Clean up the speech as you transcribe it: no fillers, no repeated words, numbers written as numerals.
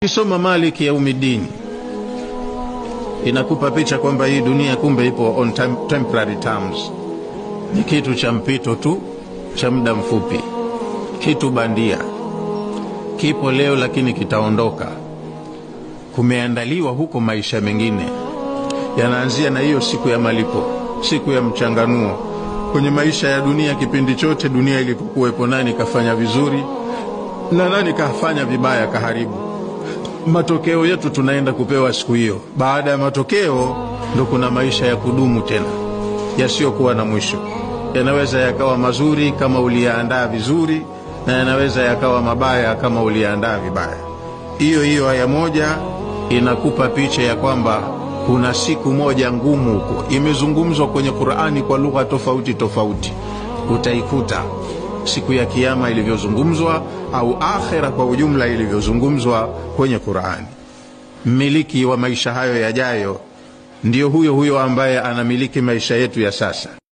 Kisoma Maliki Yaumiddin inakupa picha kwamba hii dunia kumbe ipo on temporary terms. Ni kitu cha mpito tu, cha muda mfupi, kitu bandia. Kipo leo lakini kitaondoka. Kumeandaliwa huko maisha mengine. Yanaanzia na hiyo siku ya malipo, siku ya mchanganuo. Kwenye maisha ya dunia, kipindi chote dunia ilipokuwepo, nani kafanya vizuri na nani kafanya vibaya, kaharibu. Matokeo yetu tunaenda kupewa siku hiyo. Baada ya matokeo ndo kuna maisha ya kudumu tena, yasiyokuwa na mwisho. Yanaweza yakawa mazuri kama uliandaa vizuri, na yanaweza yakawa mabaya kama uliandaa vibaya. Hiyo aya moja inakupa picha ya kwamba kuna siku moja ngumu huko. Imezungumzwa kwenye Qur'ani kwa lugha tofauti tofauti. Utaikuta siku ya kiyama ilivyozungumzwa, au akhera kwa ujumla ilivyozungumzwa kwenye Qur'ani. Mmiliki wa maisha hayo yajayo ndio huyo ambaye anamiliki maisha yetu ya sasa.